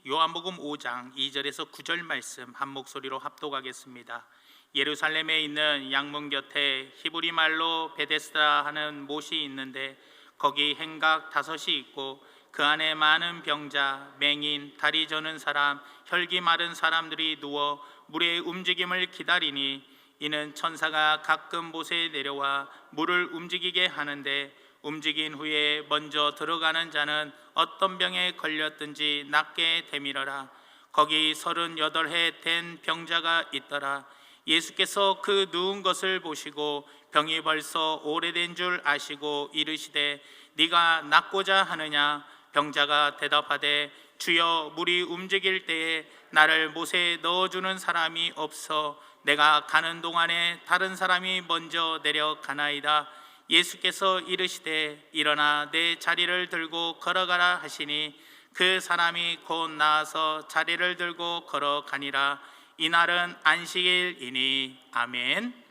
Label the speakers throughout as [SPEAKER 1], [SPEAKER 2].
[SPEAKER 1] 요한복음 5장 2절에서 9절 말씀 한 목소리로 합독하겠습니다. 예루살렘에 있는 양문 곁에 히브리 말로 베데스다 하는 못이 있는데 거기 행각 5이 있고 그 안에 많은 병자, 맹인, 다리 저는 사람, 혈기 마른 사람들이 누워 물의 움직임을 기다리니 이는 천사가 가끔 못에 내려와 물을 움직이게 하는데 움직인 후에 먼저 들어가는 자는 어떤 병에 걸렸든지 낫게 되밀어라. 거기 38해 된 병자가 있더라. 예수께서 그 누운 것을 보시고 병이 벌써 오래된 줄 아시고 이르시되 네가 낫고자 하느냐? 병자가 대답하되 주여, 물이 움직일 때에 나를 못에 넣어주는 사람이 없어 내가 가는 동안에 다른 사람이 먼저 내려가나이다. 예수께서 이르시되 일어나 내 자리를 들고 걸어가라 하시니 그 사람이 곧 나아서 자리를 들고 걸어가니라. 이날은 안식일이니. 아멘.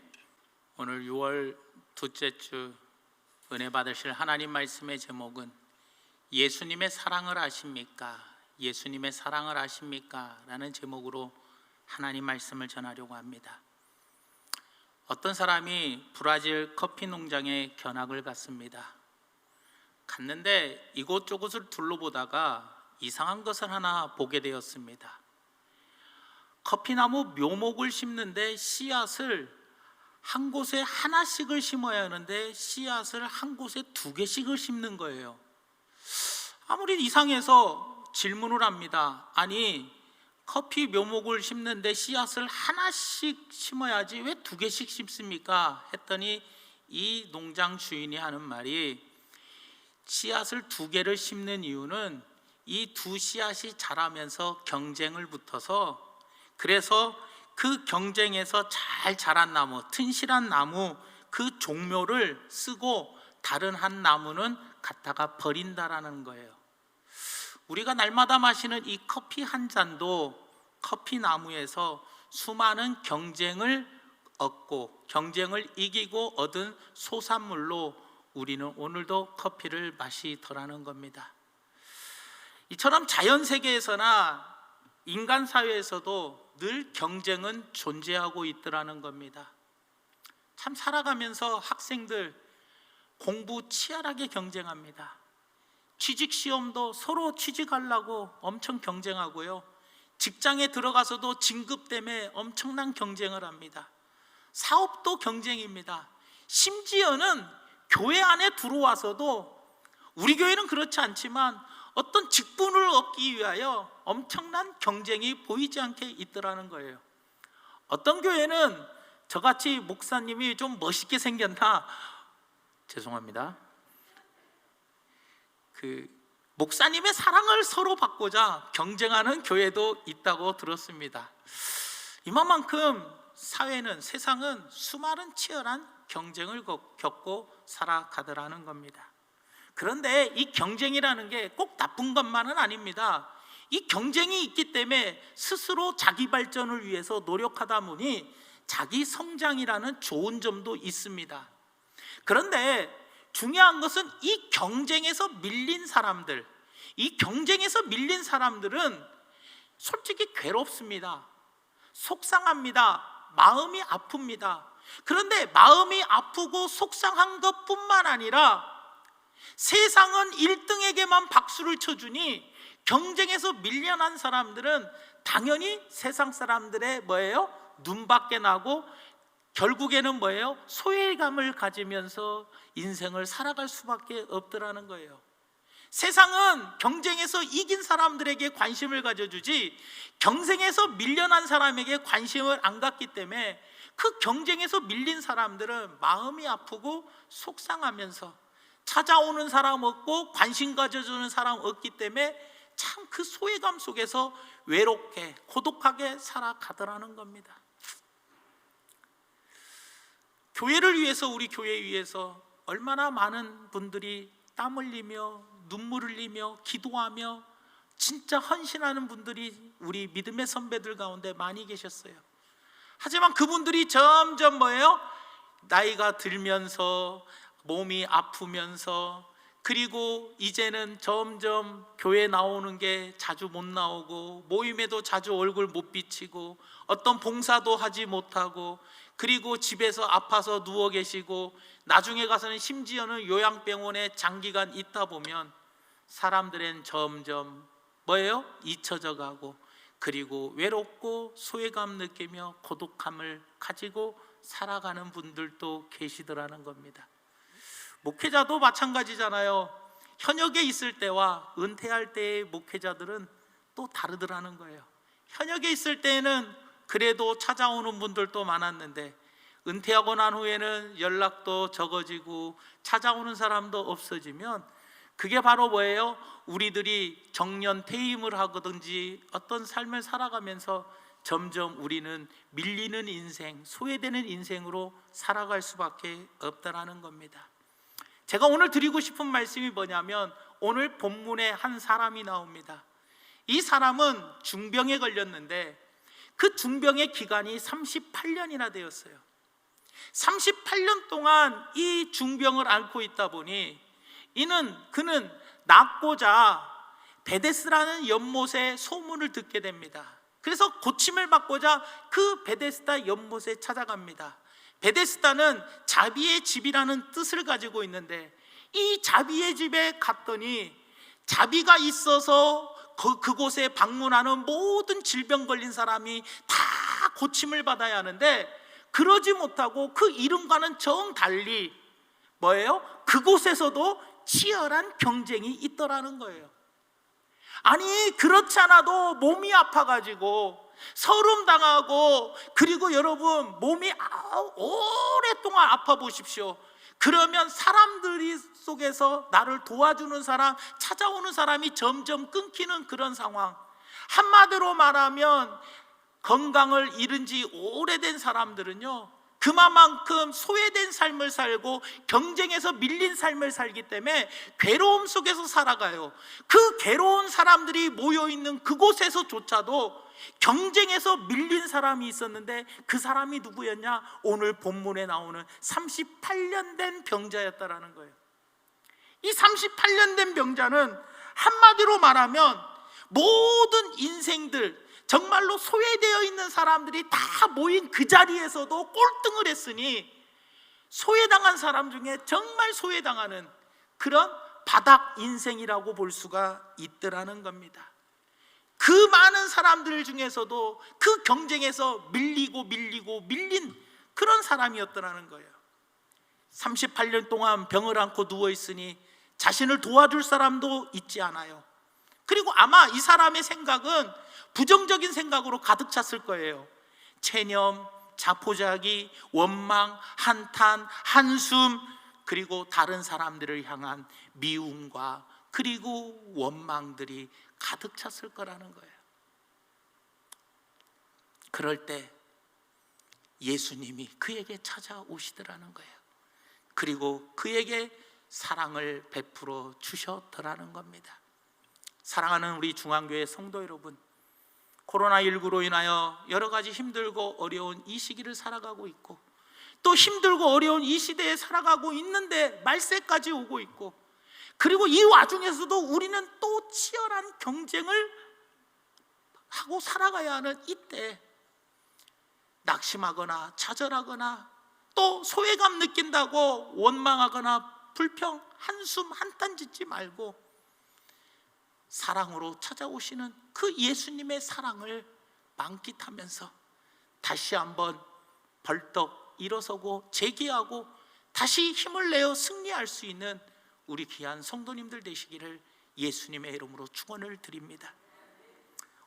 [SPEAKER 1] 오늘 6월 둘째 주 은혜 받으실 하나님 말씀의 제목은 예수님의 사랑을 아십니까? 예수님의 사랑을 아십니까? 라는 제목으로 하나님 말씀을 전하려고 합니다. 어떤 사람이 브라질 커피 농장에 견학을 갔습니다. 갔는데 이곳저곳을 둘러보다가 이상한 것을 하나 보게 되었습니다. 커피나무 묘목을 심는데 씨앗을 한 곳에 하나씩을 심어야 하는데 씨앗을 한 곳에 2개씩을 심는 거예요. 아무리 이상해서 질문을 합니다. 아니, 커피 묘목을 심는데 씨앗을 하나씩 심어야지 왜 2개씩 심습니까? 했더니 이 농장 주인이 하는 말이 씨앗을 2개를 심는 이유는 이 2 씨앗이 자라면서 경쟁을 붙어서, 그래서 그 경쟁에서 잘 자란 나무, 튼실한 나무 그 종묘를 쓰고 다른 한 나무는 갖다가 버린다라는 거예요. 우리가 날마다 마시는 이 커피 한 잔도 커피 나무에서 수많은 경쟁을 얻고 경쟁을 이기고 얻은 소산물로 우리는 오늘도 커피를 마시더라는 겁니다. 이처럼 자연 세계에서나 인간 사회에서도 늘 경쟁은 존재하고 있더라는 겁니다. 참 살아가면서 학생들 공부 치열하게 경쟁합니다. 취직 시험도 서로 취직하려고 엄청 경쟁하고요. 직장에 들어가서도 진급 때문에 엄청난 경쟁을 합니다. 사업도 경쟁입니다. 심지어는 교회 안에 들어와서도, 우리 교회는 그렇지 않지만 어떤 직분을 얻기 위하여 엄청난 경쟁이 보이지 않게 있더라는 거예요. 어떤 교회는 저같이 목사님이 좀 멋있게 생겼나, 죄송합니다, 목사님의 사랑을 서로 받고자 경쟁하는 교회도 있다고 들었습니다. 이만큼 사회는, 세상은 수많은 치열한 경쟁을 겪고 살아가더라는 겁니다. 그런데 이 경쟁이라는 게 꼭 나쁜 것만은 아닙니다. 이 경쟁이 있기 때문에 스스로 자기 발전을 위해서 노력하다 보니 자기 성장이라는 좋은 점도 있습니다. 그런데 중요한 것은 이 경쟁에서 밀린 사람들, 이 경쟁에서 밀린 사람들은 솔직히 괴롭습니다. 속상합니다. 마음이 아픕니다. 그런데 마음이 아프고 속상한 것뿐만 아니라 세상은 1등에게만 박수를 쳐주니 경쟁에서 밀려난 사람들은 당연히 세상 사람들의 눈밖에 나고 결국에는 소외감을 가지면서 인생을 살아갈 수밖에 없더라는 거예요. 세상은 경쟁에서 이긴 사람들에게 관심을 가져주지 경쟁에서 밀려난 사람에게 관심을 안 갖기 때문에 그 경쟁에서 밀린 사람들은 마음이 아프고 속상하면서 찾아오는 사람 없고 관심 가져주는 사람 없기 때문에 참 그 소외감 속에서 외롭게 고독하게 살아가더라는 겁니다. 교회를 위해서, 우리 교회 위해서 얼마나 많은 분들이 땀 흘리며 눈물 흘리며 기도하며 진짜 헌신하는 분들이 우리 믿음의 선배들 가운데 많이 계셨어요. 하지만 그분들이 점점 나이가 들면서 몸이 아프면서 그리고 이제는 점점 교회 나오는 게 자주 못 나오고, 모임에도 자주 얼굴 못 비치고, 어떤 봉사도 하지 못하고, 그리고 집에서 아파서 누워 계시고, 나중에 가서는 심지어는 요양병원에 장기간 있다 보면 사람들은 점점 뭐예요? 잊혀져 가고, 그리고 외롭고 소외감 느끼며 고독함을 가지고 살아가는 분들도 계시더라는 겁니다. 목회자도 마찬가지잖아요. 현역에 있을 때와 은퇴할 때의 목회자들은 또 다르더라는 거예요. 현역에 있을 때에는 그래도 찾아오는 분들도 많았는데, 은퇴하고 난 후에는 연락도 적어지고 찾아오는 사람도 없어지면, 그게 바로 뭐예요? 우리들이 정년 퇴임을 하든지 어떤 삶을 살아가면서 점점 우리는 밀리는 인생, 소외되는 인생으로 살아갈 수밖에 없다라는 겁니다. 제가 오늘 드리고 싶은 말씀이 뭐냐면, 오늘 본문에 한 사람이 나옵니다. 이 사람은 중병에 걸렸는데 그 중병의 기간이 38년이나 되었어요. 38년 동안 이 중병을 앓고 있다 보니 그는 낫고자 베데스라는 연못의 소문을 듣게 됩니다. 그래서 고침을 받고자 그 베데스다 연못에 찾아갑니다. 베데스다는 자비의 집이라는 뜻을 가지고 있는데, 이 자비의 집에 갔더니 자비가 있어서 그곳에 방문하는 모든 질병 걸린 사람이 다 고침을 받아야 하는데, 그러지 못하고 그 이름과는 정달리 뭐예요? 그곳에서도 치열한 경쟁이 있더라는 거예요. 아니, 그렇지 않아도 몸이 아파가지고 서름당하고, 그리고 여러분 몸이 오랫동안 아파 보십시오. 그러면 사람들이 속에서 나를 도와주는 사람, 찾아오는 사람이 점점 끊기는 그런 상황. 한마디로 말하면 건강을 잃은 지 오래된 사람들은요, 그만큼 소외된 삶을 살고 경쟁에서 밀린 삶을 살기 때문에 괴로움 속에서 살아가요. 그 괴로운 사람들이 모여있는 그곳에서조차도 경쟁에서 밀린 사람이 있었는데, 그 사람이 누구였냐? 오늘 본문에 나오는 38년 된 병자였다라는 거예요. 이 38년 된 병자는 한마디로 말하면 모든 인생들, 정말로 소외되어 있는 사람들이 다 모인 그 자리에서도 꼴등을 했으니, 소외당한 사람 중에 정말 소외당하는 그런 바닥 인생이라고 볼 수가 있더라는 겁니다. 그 많은 사람들 중에서도 그 경쟁에서 밀린 그런 사람이었더라는 거예요. 38년 동안 병을 안고 누워있으니 자신을 도와줄 사람도 있지 않아요. 그리고 아마 이 사람의 생각은 부정적인 생각으로 가득 찼을 거예요. 체념, 자포자기, 원망, 한탄, 한숨, 그리고 다른 사람들을 향한 미움과 그리고 원망들이 가득 찼을 거라는 거예요. 그럴 때 예수님이 그에게 찾아오시더라는 거예요. 그리고 그에게 사랑을 베풀어 주셨더라는 겁니다. 사랑하는 우리 중앙교회 성도 여러분, 코로나19로 인하여 여러 가지 힘들고 어려운 이 시기를 살아가고 있고, 또 힘들고 어려운 이 시대에 살아가고 있는데 말세까지 오고 있고, 그리고 이 와중에서도 우리는 또 치열한 경쟁을 하고 살아가야 하는 이때, 낙심하거나 좌절하거나 또 소외감 느낀다고 원망하거나 불평, 한숨 한탄 짓지 말고 사랑으로 찾아오시는 그 예수님의 사랑을 만끽하면서 다시 한번 벌떡 일어서고 재기하고 다시 힘을 내어 승리할 수 있는 우리 귀한 성도님들 되시기를 예수님의 이름으로 축원을 드립니다.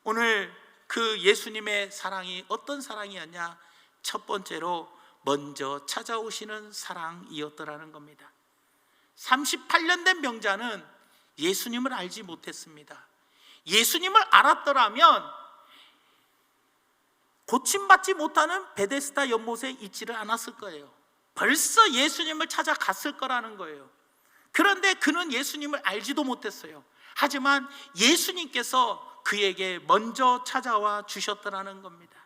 [SPEAKER 1] 오늘 그 예수님의 사랑이 어떤 사랑이었냐? 첫 번째로 먼저 찾아오시는 사랑이었더라는 겁니다. 38년 된 병자는 예수님을 알지 못했습니다. 예수님을 알았더라면 고침받지 못하는 베데스다 연못에 있지를 않았을 거예요. 벌써 예수님을 찾아갔을 거라는 거예요. 그런데 그는 예수님을 알지도 못했어요. 하지만 예수님께서 그에게 먼저 찾아와 주셨더라는 겁니다.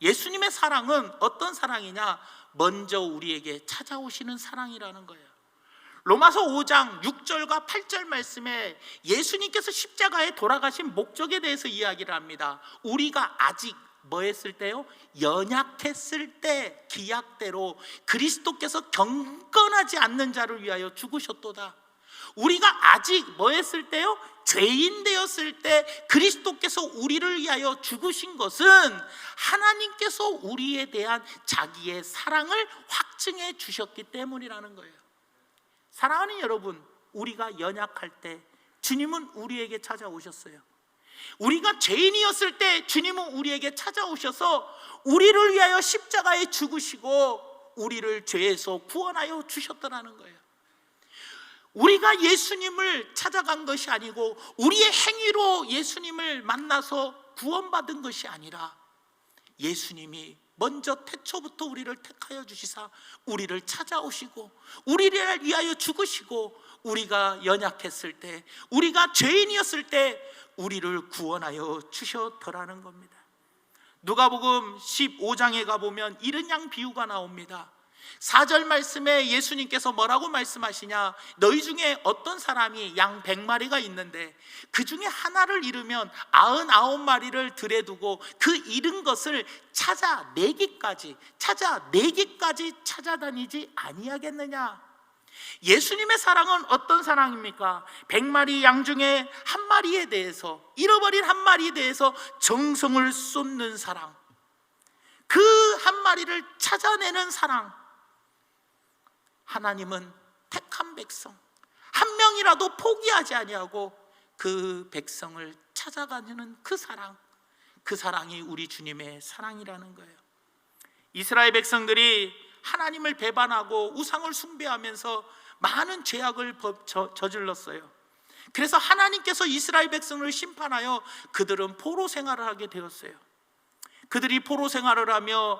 [SPEAKER 1] 예수님의 사랑은 어떤 사랑이냐? 먼저 우리에게 찾아오시는 사랑이라는 거예요. 로마서 5장 6절과 8절 말씀에 예수님께서 십자가에 돌아가신 목적에 대해서 이야기를 합니다. 우리가 아직 뭐 했을 때요? 연약했을 때 기약대로 그리스도께서 경건하지 않는 자를 위하여 죽으셨도다. 우리가 아직 뭐 했을 때요? 죄인 되었을 때 그리스도께서 우리를 위하여 죽으신 것은 하나님께서 우리에 대한 자기의 사랑을 확증해 주셨기 때문이라는 거예요. 사랑하는 여러분, 우리가 연약할 때 주님은 우리에게 찾아오셨어요. 우리가 죄인이었을 때 주님은 우리에게 찾아오셔서 우리를 위하여 십자가에 죽으시고 우리를 죄에서 구원하여 주셨다는 거예요. 우리가 예수님을 찾아간 것이 아니고 우리의 행위로 예수님을 만나서 구원받은 것이 아니라 예수님이 먼저 태초부터 우리를 택하여 주시사 우리를 찾아오시고 우리를 위하여 죽으시고 우리가 연약했을 때, 우리가 죄인이었을 때 우리를 구원하여 주셨더라는 겁니다. 누가복음 15장에 가보면 이른 양 비유가 나옵니다. 4절 말씀에 예수님께서 뭐라고 말씀하시냐? 너희 중에 어떤 사람이 양 100마리가 있는데 그 중에 하나를 잃으면 99마리를 들에 두고 그 잃은 것을 찾아내기까지 찾아다니지 아니하겠느냐? 예수님의 사랑은 어떤 사랑입니까? 100마리 양 중에 한 마리에 대해서, 잃어버린 한 마리에 대해서 정성을 쏟는 사랑, 그 한 마리를 찾아내는 사랑. 하나님은 택한 백성 한 명이라도 포기하지 아니하고 그 백성을 찾아가는 그 사랑이 우리 주님의 사랑이라는 거예요. 이스라엘 백성들이 하나님을 배반하고 우상을 숭배하면서 많은 죄악을 저질렀어요. 그래서 하나님께서 이스라엘 백성을 심판하여 그들은 포로 생활을 하게 되었어요. 그들이 포로 생활을 하며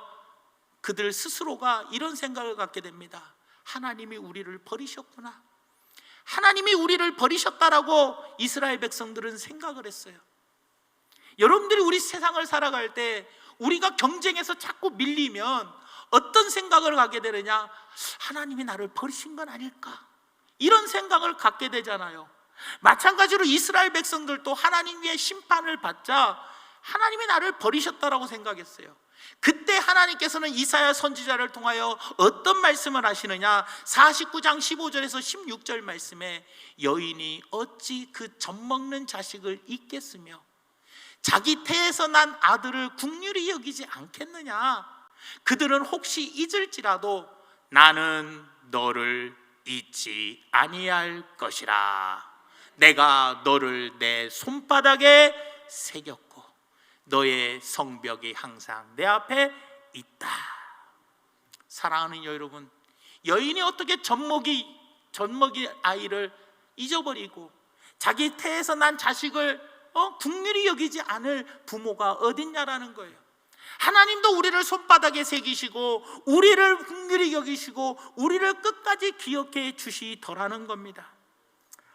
[SPEAKER 1] 그들 스스로가 이런 생각을 갖게 됩니다. 하나님이 우리를 버리셨구나. 하나님이 우리를 버리셨다라고 이스라엘 백성들은 생각을 했어요. 여러분들이 우리 세상을 살아갈 때 우리가 경쟁에서 자꾸 밀리면 어떤 생각을 갖게 되느냐? 하나님이 나를 버리신 건 아닐까? 이런 생각을 갖게 되잖아요. 마찬가지로 이스라엘 백성들도 하나님 위에 심판을 받자 하나님이 나를 버리셨다라고 생각했어요. 그때 하나님께서는 이사야 선지자를 통하여 어떤 말씀을 하시느냐? 49장 15절에서 16절 말씀에 여인이 어찌 그 젖먹는 자식을 잊겠으며 자기 태에서 난 아들을 긍휼히 여기지 않겠느냐? 그들은 혹시 잊을지라도 나는 너를 잊지 아니할 것이라. 내가 너를 내 손바닥에 새겼고 너의 성벽이 항상 내 앞에 있다. 사랑하는 여러분, 여인이 어떻게 젖먹이 아이를 잊어버리고 자기 태에서 난 자식을 긍휼히 여기지 않을 부모가 어딨냐라는 거예요. 하나님도 우리를 손바닥에 새기시고 우리를 긍휼히 여기시고 우리를 끝까지 기억해 주시더라는 겁니다.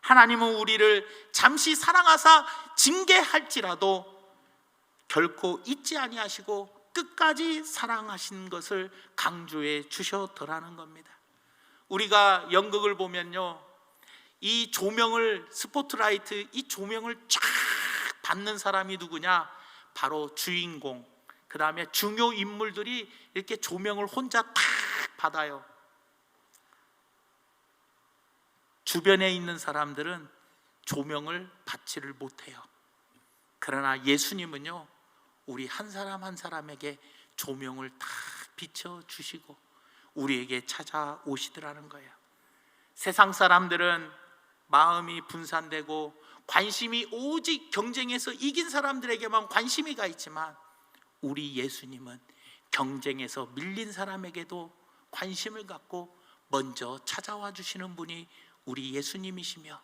[SPEAKER 1] 하나님은 우리를 잠시 사랑하사 징계할지라도 결코 잊지 아니하시고 끝까지 사랑하신 것을 강조해 주셨더라는 겁니다. 우리가 연극을 보면요, 이 조명을, 스포트라이트, 이 조명을 쫙 받는 사람이 누구냐? 바로 주인공, 그 다음에 중요 인물들이 이렇게 조명을 혼자 탁 받아요. 주변에 있는 사람들은 조명을 받지를 못해요. 그러나 예수님은요, 우리 한 사람 한 사람에게 조명을 다 비춰주시고 우리에게 찾아오시더라는 거예요. 세상 사람들은 마음이 분산되고 관심이 오직 경쟁에서 이긴 사람들에게만 관심이 가 있지만 우리 예수님은 경쟁에서 밀린 사람에게도 관심을 갖고 먼저 찾아와 주시는 분이 우리 예수님이시며,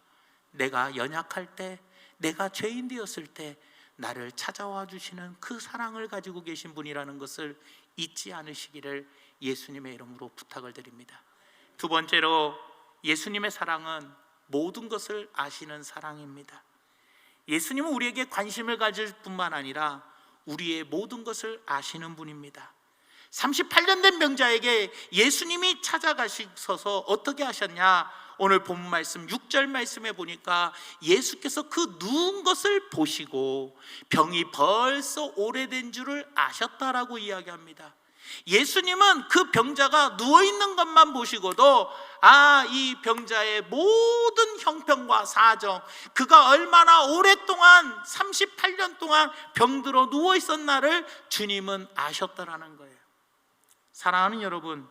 [SPEAKER 1] 내가 연약할 때, 내가 죄인 되었을 때 나를 찾아와 주시는 그 사랑을 가지고 계신 분이라는 것을 잊지 않으시기를 예수님의 이름으로 부탁을 드립니다. 두 번째로, 예수님의 사랑은 모든 것을 아시는 사랑입니다. 예수님은 우리에게 관심을 가질 뿐만 아니라 우리의 모든 것을 아시는 분입니다. 38년 된 병자에게 예수님이 찾아가셔서 어떻게 하셨냐? 오늘 본문 말씀 6절 말씀에 보니까 예수께서 그 누운 것을 보시고 병이 벌써 오래된 줄을 아셨다라고 이야기합니다. 예수님은 그 병자가 누워있는 것만 보시고도 이 병자의 모든 형편과 사정, 그가 얼마나 오랫동안 38년 동안 병들어 누워있었나를 주님은 아셨다라는 거예요. 사랑하는 여러분,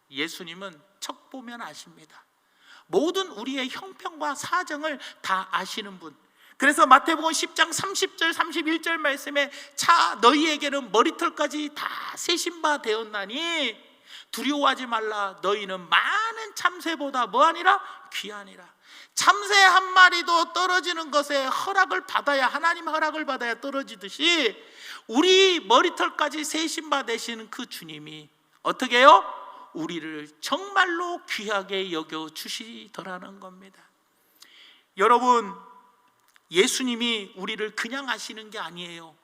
[SPEAKER 1] 예수님은 척 보면 아십니다. 모든 우리의 형편과 사정을 다 아시는 분. 그래서 마태복음 10장 30절 31절 말씀에 너희에게는 머리털까지 다 세신 바 되었나니 두려워하지 말라. 너희는 많은 참새보다 뭐하니라? 귀하니라. 참새 한 마리도 떨어지는 것에 허락을 받아야, 하나님 허락을 받아야 떨어지듯이 우리 머리털까지 세신 바 되시는 그 주님이 어떻게 해요? 우리를 정말로 귀하게 여겨주시더라는 겁니다. 여러분, 예수님이 우리를 그냥 아시는 게 아니에요.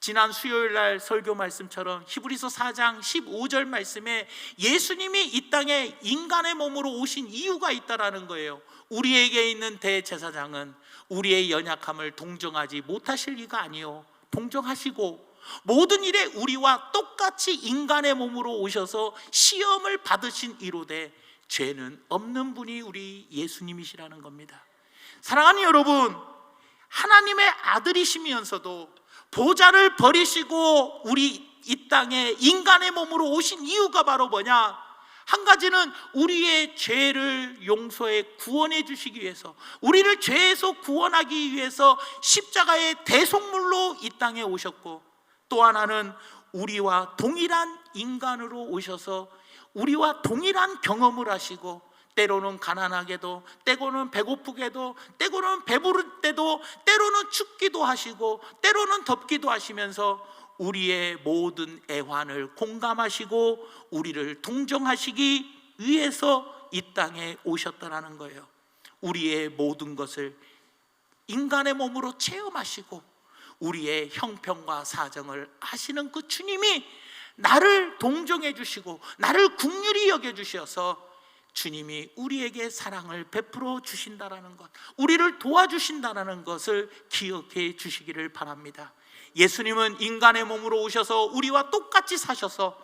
[SPEAKER 1] 지난 수요일 날 설교 말씀처럼 히브리서 4장 15절 말씀에 예수님이 이 땅에 인간의 몸으로 오신 이유가 있다라는 거예요. 우리에게 있는 대제사장은 우리의 연약함을 동정하지 못하실 리가 아니요, 동정하시고 모든 일에 우리와 똑같이 인간의 몸으로 오셔서 시험을 받으신 이로되 죄는 없는 분이 우리 예수님이시라는 겁니다. 사랑하는 여러분, 하나님의 아들이시면서도 보좌를 버리시고 우리 이 땅에 인간의 몸으로 오신 이유가 바로 뭐냐? 한 가지는 우리의 죄를 용서해 구원해 주시기 위해서, 우리를 죄에서 구원하기 위해서 십자가의 대속물로 이 땅에 오셨고, 또 하나는 우리와 동일한 인간으로 오셔서 우리와 동일한 경험을 하시고, 때로는 가난하게도, 때로는 배고프게도, 때로는 배부를 때도, 때로는 춥기도 하시고, 때로는 덥기도 하시면서 우리의 모든 애환을 공감하시고 우리를 동정하시기 위해서 이 땅에 오셨다라는 거예요. 우리의 모든 것을 인간의 몸으로 체험하시고 우리의 형편과 사정을 아시는 그 주님이 나를 동정해 주시고 나를 긍휼히 여겨 주셔서 주님이 우리에게 사랑을 베풀어 주신다라는 것, 우리를 도와주신다라는 것을 기억해 주시기를 바랍니다. 예수님은 인간의 몸으로 오셔서 우리와 똑같이 사셔서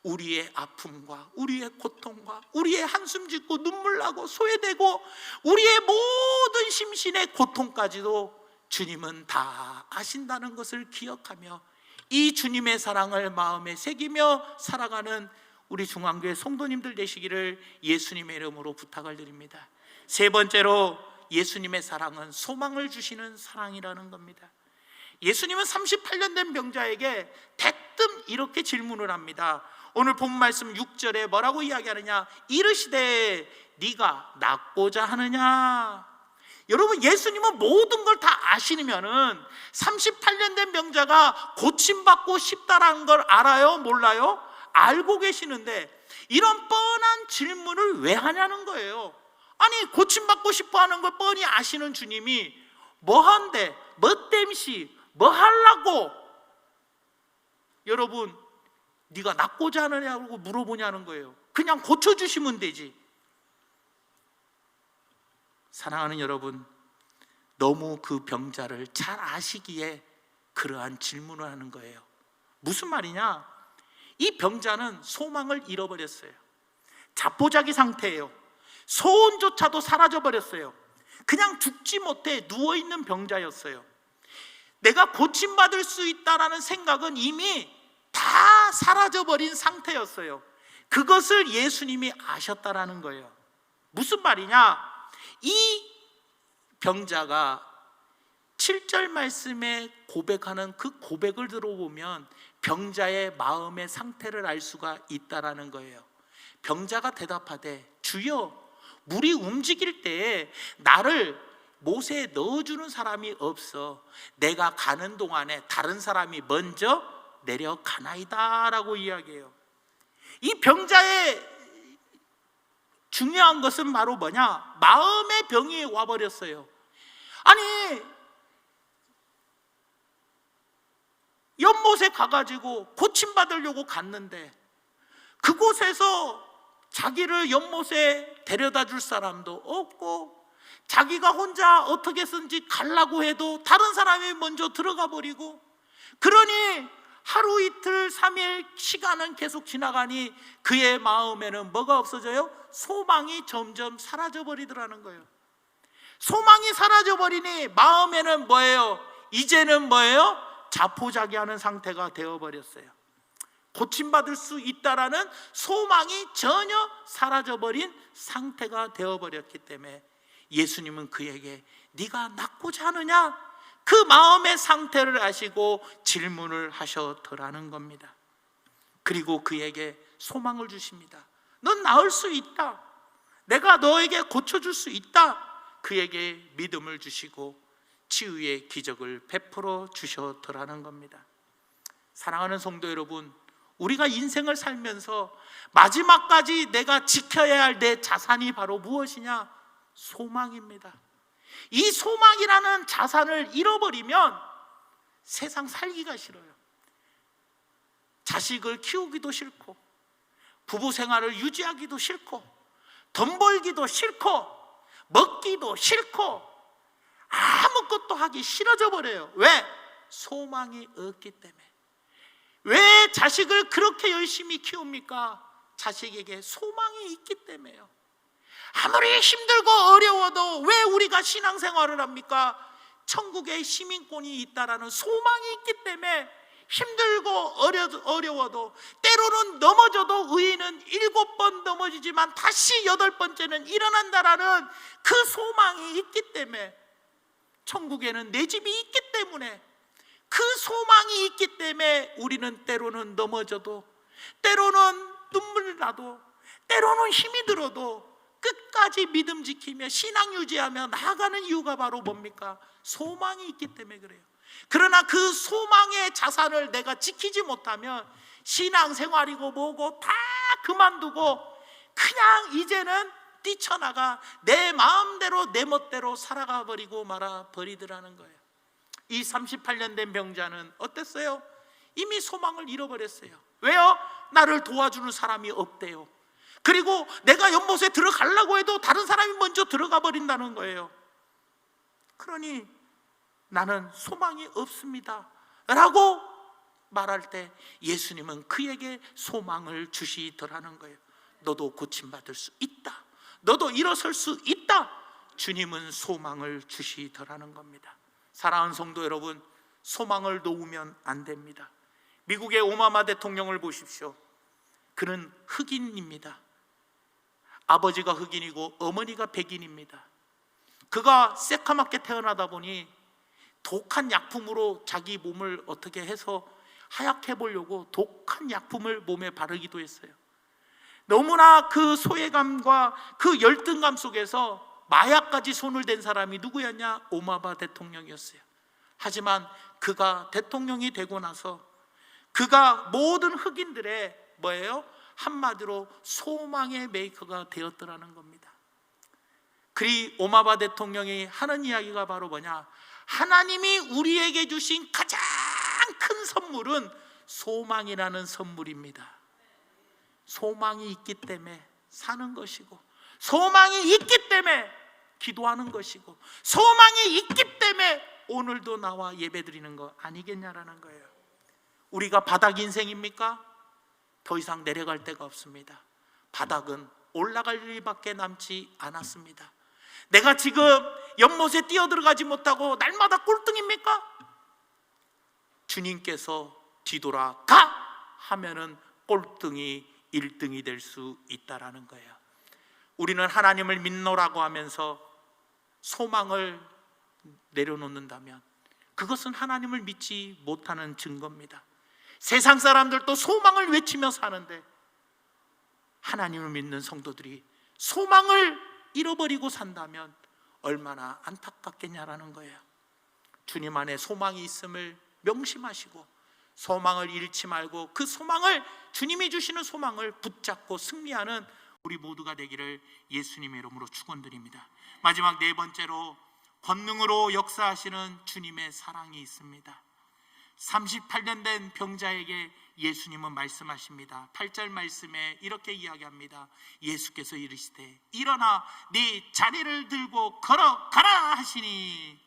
[SPEAKER 1] 우리의 아픔과 우리의 고통과 우리의 한숨 짓고 눈물 나고 소외되고 우리의 모든 심신의 고통까지도 주님은 다 아신다는 것을 기억하며 이 주님의 사랑을 마음에 새기며 살아가는 우리 중앙교회 성도님들 되시기를 예수님의 이름으로 부탁을 드립니다. 세 번째로, 예수님의 사랑은 소망을 주시는 사랑이라는 겁니다. 예수님은 38년 된 병자에게 대뜸 이렇게 질문을 합니다. 오늘 본 말씀 6절에 뭐라고 이야기하느냐? 이르시되 네가 낫고자 하느냐? 여러분, 예수님은 모든 걸 다 아시면은 38년 된 병자가 고침받고 싶다라는 걸 알아요? 몰라요? 알고 계시는데 이런 뻔한 질문을 왜 하냐는 거예요. 아니, 고침받고 싶어 하는 걸 뻔히 아시는 주님이 뭐한데, 뭐 땜시, 뭐 하려고 여러분 네가 낫고자 하느냐고 물어보냐는 거예요. 그냥 고쳐주시면 되지. 사랑하는 여러분, 너무 그 병자를 잘 아시기에 그러한 질문을 하는 거예요. 무슨 말이냐? 이 병자는 소망을 잃어버렸어요. 자포자기 상태예요. 소원조차도 사라져버렸어요. 그냥 죽지 못해 누워있는 병자였어요. 내가 고침받을 수 있다라는 생각은 이미 다 사라져버린 상태였어요. 그것을 예수님이 아셨다라는 거예요. 무슨 말이냐? 이 병자가 7절 말씀에 고백하는 그 고백을 들어보면 병자의 마음의 상태를 알 수가 있다라는 거예요. 병자가 대답하되 주여, 물이 움직일 때에 나를 못에 넣어주는 사람이 없어 내가 가는 동안에 다른 사람이 먼저 내려가나이다 라고 이야기해요. 이 병자의 중요한 것은 바로 뭐냐? 마음의 병이 와버렸어요. 아니,
[SPEAKER 2] 연못에 가가지고 고침받으려고 갔는데 그곳에서 자기를 연못에 데려다 줄 사람도 없고 자기가 혼자 어떻게든지 가려고 해도 다른 사람이 먼저 들어가 버리고, 그러니 하루 이틀 3일 시간은 계속 지나가니 그의 마음에는 뭐가 없어져요? 소망이 점점 사라져 버리더라는 거예요. 소망이 사라져 버리니 마음에는 뭐예요? 이제는 뭐예요? 자포자기하는 상태가 되어버렸어요. 고침받을 수 있다라는 소망이 전혀 사라져버린 상태가 되어버렸기 때문에 예수님은 그에게 네가 낫고자 하느냐? 그 마음의 상태를 아시고 질문을 하셨더라는 겁니다. 그리고 그에게 소망을 주십니다. 넌 나을 수 있다. 내가 너에게 고쳐줄 수 있다. 그에게 믿음을 주시고 치유의 기적을 베풀어 주셨더라는 겁니다. 사랑하는 성도 여러분, 우리가 인생을 살면서 마지막까지 내가 지켜야 할 내 자산이 바로 무엇이냐? 소망입니다. 이 소망이라는 자산을 잃어버리면 세상 살기가 싫어요. 자식을 키우기도 싫고, 부부 생활을 유지하기도 싫고, 돈 벌기도 싫고, 먹기도 싫고, 아무것도 하기 싫어져 버려요. 왜? 소망이 없기 때문에. 왜 자식을 그렇게 열심히 키웁니까? 자식에게 소망이 있기 때문에요. 아무리 힘들고 어려워도 왜 우리가 신앙생활을 합니까? 천국에 시민권이 있다라는 소망이 있기 때문에 힘들고 어려워도, 때로는 넘어져도 의인은 7번 넘어지지만 다시 8번째는 일어난다라는 그 소망이 있기 때문에, 천국에는 내 집이 있기 때문에, 그 소망이 있기 때문에 우리는 때로는 넘어져도, 때로는 눈물 나도, 때로는 힘이 들어도 끝까지 믿음 지키며 신앙 유지하며 나아가는 이유가 바로 뭡니까? 소망이 있기 때문에 그래요. 그러나 그 소망의 자산을 내가 지키지 못하면 신앙생활이고 뭐고 다 그만두고 그냥 이제는 뛰쳐나가 내 마음대로 내 멋대로 살아가 버리고 말아 버리더라는 거예요. 이 38년 된 병자는 어땠어요? 이미 소망을 잃어버렸어요. 왜요? 나를 도와주는 사람이 없대요. 그리고 내가 연못에 들어가려고 해도 다른 사람이 먼저 들어가 버린다는 거예요. 그러니 나는 소망이 없습니다 라고 말할 때 예수님은 그에게 소망을 주시더라는 거예요. 너도 고침받을 수 있다. 너도 일어설 수 있다. 주님은 소망을 주시더라는 겁니다. 사랑하는 성도 여러분, 소망을 놓으면 안 됩니다. 미국의 오바마 대통령을 보십시오. 그는 흑인입니다. 아버지가 흑인이고 어머니가 백인입니다. 그가 새카맣게 태어나다 보니 독한 약품으로 자기 몸을 어떻게 해서 하얗게 보려고 독한 약품을 몸에 바르기도 했어요. 너무나 그 소외감과 그 열등감 속에서 마약까지 손을 댄 사람이 누구였냐? 오바마 대통령이었어요. 하지만 그가 대통령이 되고 나서 그가 모든 흑인들의 뭐예요? 한마디로 소망의 메이커가 되었더라는 겁니다. 그리 오바마 대통령이 하는 이야기가 바로 뭐냐? 하나님이 우리에게 주신 가장 큰 선물은 소망이라는 선물입니다. 소망이 있기 때문에 사는 것이고, 소망이 있기 때문에 기도하는 것이고, 소망이 있기 때문에 오늘도 나와 예배드리는 거 아니겠냐라는 거예요. 우리가 바닥 인생입니까? 더 이상 내려갈 데가 없습니다. 바닥은 올라갈 일밖에 남지 않았습니다. 내가 지금 연못에 뛰어들어가지 못하고 날마다 꼴등입니까? 주님께서 뒤돌아가 하면은 꼴등이 1등이 될 수 있다라는 거예요. 우리는 하나님을 믿노라고 하면서 소망을 내려놓는다면 그것은 하나님을 믿지 못하는 증거입니다. 세상 사람들도 소망을 외치며 사는데 하나님을 믿는 성도들이 소망을 잃어버리고 산다면 얼마나 안타깝겠냐라는 거예요. 주님 안에 소망이 있음을 명심하시고 소망을 잃지 말고 그 소망을, 주님이 주시는 소망을 붙잡고 승리하는 우리 모두가 되기를 예수님의 이름으로 축원드립니다. 마지막 네 번째로, 권능으로 역사하시는 주님의 사랑이 있습니다. 38년 된 병자에게 예수님은 말씀하십니다. 8절 말씀에 이렇게 이야기합니다. 예수께서 이르시되 일어나 네 자리를 들고 걸어가라 하시니,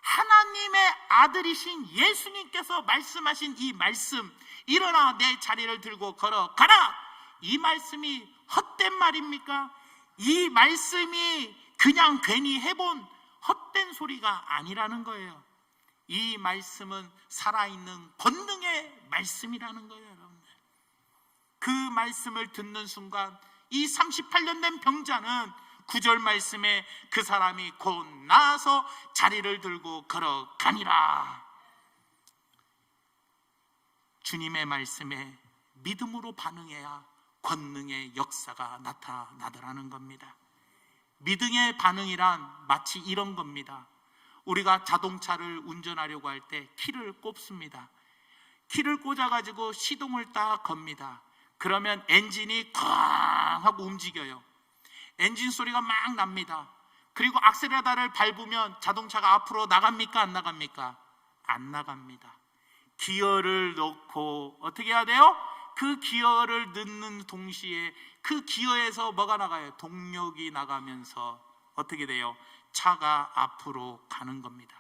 [SPEAKER 2] 하나님의 아들이신 예수님께서 말씀하신 이 말씀, 일어나 내 자리를 들고 걸어가라, 이 말씀이 헛된 말입니까? 이 말씀이 그냥 괜히 해본 헛된 소리가 아니라는 거예요. 이 말씀은 살아있는 권능의 말씀이라는 거예요, 여러분들. 그 말씀을 듣는 순간 이 38년 된 병자는 9절 말씀에 그 사람이 곧 나아서 자리를 들고 걸어가니라. 주님의 말씀에 믿음으로 반응해야 권능의 역사가 나타나더라는 겁니다. 믿음의 반응이란 마치 이런 겁니다. 우리가 자동차를 운전하려고 할 때 키를 꼽습니다. 키를 꽂아가지고 시동을 딱 겁니다. 그러면 엔진이 쾅 하고 움직여요. 엔진 소리가 막 납니다. 그리고 악셀레라터를 밟으면 자동차가 앞으로 나갑니까? 안 나갑니까? 안 나갑니다. 기어를 넣고 어떻게 해야 돼요? 그 기어를 넣는 동시에 그 기어에서 뭐가 나가요? 동력이 나가면서 어떻게 돼요? 차가 앞으로 가는 겁니다.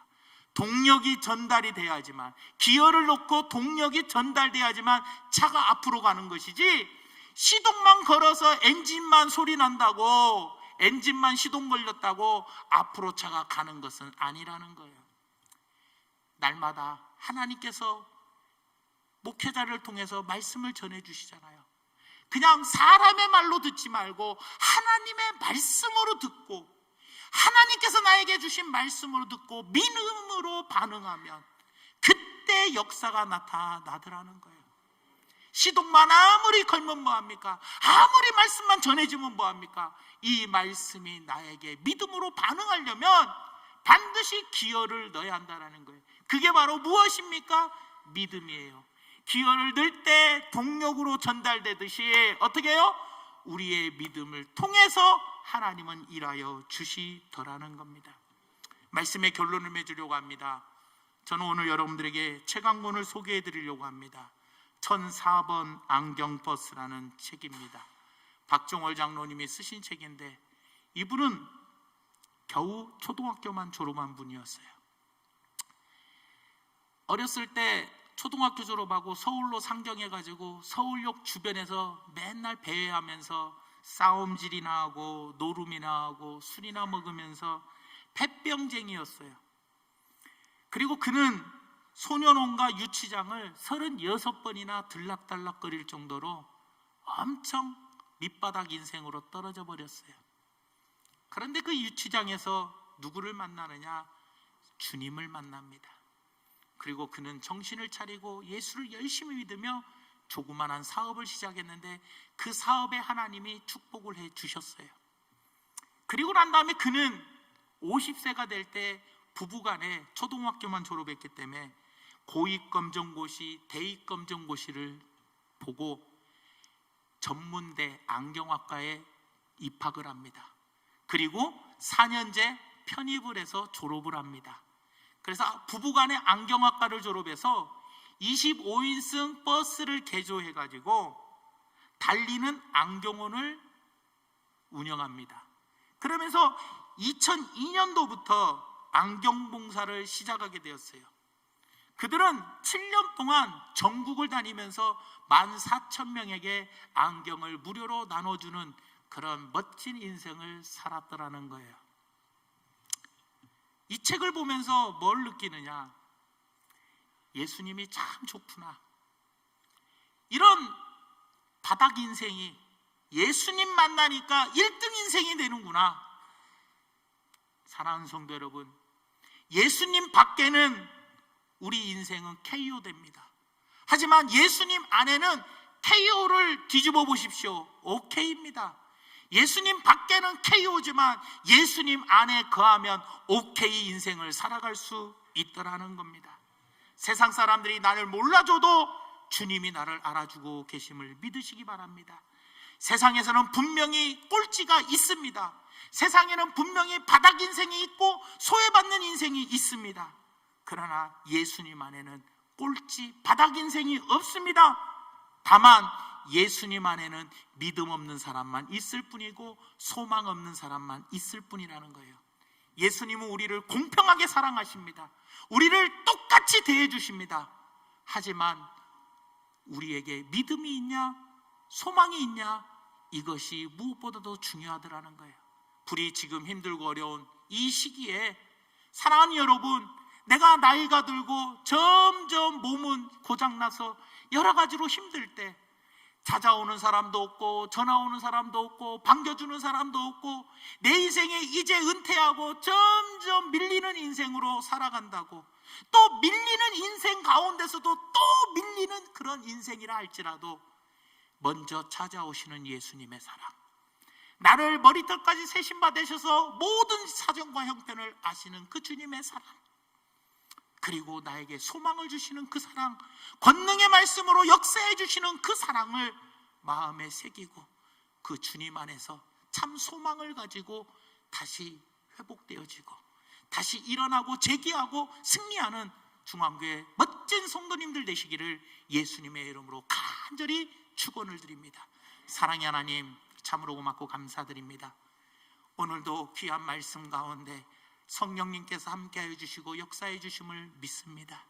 [SPEAKER 2] 동력이 전달이 돼야지만, 기어를 넣고 동력이 전달돼야지만 차가 앞으로 가는 것이지, 시동만 걸어서 엔진만 소리 난다고, 엔진만 시동 걸렸다고 앞으로 차가 가는 것은 아니라는 거예요. 날마다 하나님께서 목회자를 통해서 말씀을 전해주시잖아요. 그냥 사람의 말로 듣지 말고 하나님의 말씀으로 듣고, 하나님께서 나에게 주신 말씀으로 듣고 믿음으로 반응하면 그때 역사가 나타나더라는 거예요. 시동만 아무리 걸면 뭐합니까? 아무리 말씀만 전해주면 뭐합니까? 이 말씀이 나에게 믿음으로 반응하려면 반드시 기어를 넣어야 한다는 거예요. 그게 바로 무엇입니까? 믿음이에요. 기어를 넣을 때 동력으로 전달되듯이 어떻게 해요? 우리의 믿음을 통해서 하나님은 일하여 주시더라는 겁니다. 말씀의 결론을 맺으려고 합니다. 저는 오늘 여러분들에게 책 한 권을 소개해 드리려고 합니다. 1004번 안경버스라는 책입니다. 박종월 장로님이 쓰신 책인데, 이분은 겨우 초등학교만 졸업한 분이었어요. 어렸을 때 초등학교 졸업하고 서울로 상경해가지고 서울역 주변에서 맨날 배회하면서 싸움질이나 하고 노름이나 하고 술이나 먹으면서 폐병쟁이였어요. 그리고 그는 소년원과 유치장을 36번이나 들락달락거릴 정도로 엄청 밑바닥 인생으로 떨어져 버렸어요. 그런데 그 유치장에서 누구를 만나느냐? 주님을 만납니다. 그리고 그는 정신을 차리고 예수를 열심히 믿으며 조그만한 사업을 시작했는데 그 사업에 하나님이 축복을 해 주셨어요. 그리고 난 다음에 그는 50세가 될 때 부부간에 초등학교만 졸업했기 때문에 고위검정고시, 대위검정고시를 보고 전문대 안경학과에 입학을 합니다. 그리고 4년제 편입을 해서 졸업을 합니다. 그래서 부부간에 안경학과를 졸업해서 25인승 버스를 개조해가지고 달리는 안경원을 운영합니다. 그러면서 2002년도부터 안경봉사를 시작하게 되었어요. 그들은 7년 동안 전국을 다니면서 14,000명에게 안경을 무료로 나눠주는 그런 멋진 인생을 살았더라는 거예요. 이 책을 보면서 뭘 느끼느냐? 예수님이 참 좋구나. 이런 바닥 인생이 예수님 만나니까 1등 인생이 되는구나. 사랑하는 성도 여러분, 예수님 밖에는 우리 인생은 KO됩니다. 하지만 예수님 안에는 KO를 뒤집어 보십시오. OK입니다. 예수님 밖에는 KO지만 예수님 안에 거하면 OK 인생을 살아갈 수 있더라는 겁니다. 세상 사람들이 나를 몰라줘도 주님이 나를 알아주고 계심을 믿으시기 바랍니다. 세상에서는 분명히 꼴찌가 있습니다. 세상에는 분명히 바닥 인생이 있고 소외받는 인생이 있습니다. 그러나 예수님 안에는 꼴찌, 바닥 인생이 없습니다. 다만 예수님 안에는 믿음 없는 사람만 있을 뿐이고 소망 없는 사람만 있을 뿐이라는 거예요. 예수님은 우리를 공평하게 사랑하십니다. 우리를 똑같이 대해 주십니다. 하지만 우리에게 믿음이 있냐, 소망이 있냐, 이것이 무엇보다도 중요하더라는 거예요. 불이 지금 힘들고 어려운 이 시기에 사랑하는 여러분, 내가 나이가 들고 점점 몸은 고장나서 여러 가지로 힘들 때 찾아오는 사람도 없고 전화 오는 사람도 없고 반겨주는 사람도 없고 내 인생에 이제 은퇴하고 점점 밀리는 인생으로 살아간다고, 또 밀리는 인생 가운데서도 또 밀리는 그런 인생이라 할지라도 먼저 찾아오시는 예수님의 사랑, 나를 머리털까지 세심바 되셔서 모든 사정과 형편을 아시는 그 주님의 사랑, 그리고 나에게 소망을 주시는 그 사랑, 권능의 말씀으로 역사해 주시는 그 사랑을 마음에 새기고 그 주님 안에서 참 소망을 가지고 다시 회복되어지고 다시 일어나고 재기하고 승리하는 중앙교회 멋진 성도님들 되시기를 예수님의 이름으로 간절히 축원을 드립니다. 사랑의 하나님, 참으로 고맙고 감사드립니다. 오늘도 귀한 말씀 가운데 성령님께서 함께하여 주시고 역사해 주심을 믿습니다.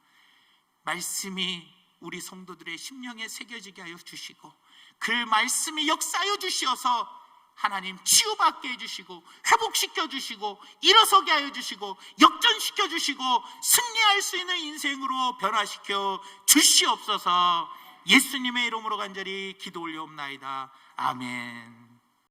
[SPEAKER 2] 말씀이 우리 성도들의 심령에 새겨지게 하여 주시고 그 말씀이 역사하여 주시어서 하나님 치유받게 해주시고 회복시켜 주시고 일어서게 하여 주시고 역전시켜 주시고 승리할 수 있는 인생으로 변화시켜 주시옵소서. 예수님의 이름으로 간절히 기도 올려옵나이다. 아멘.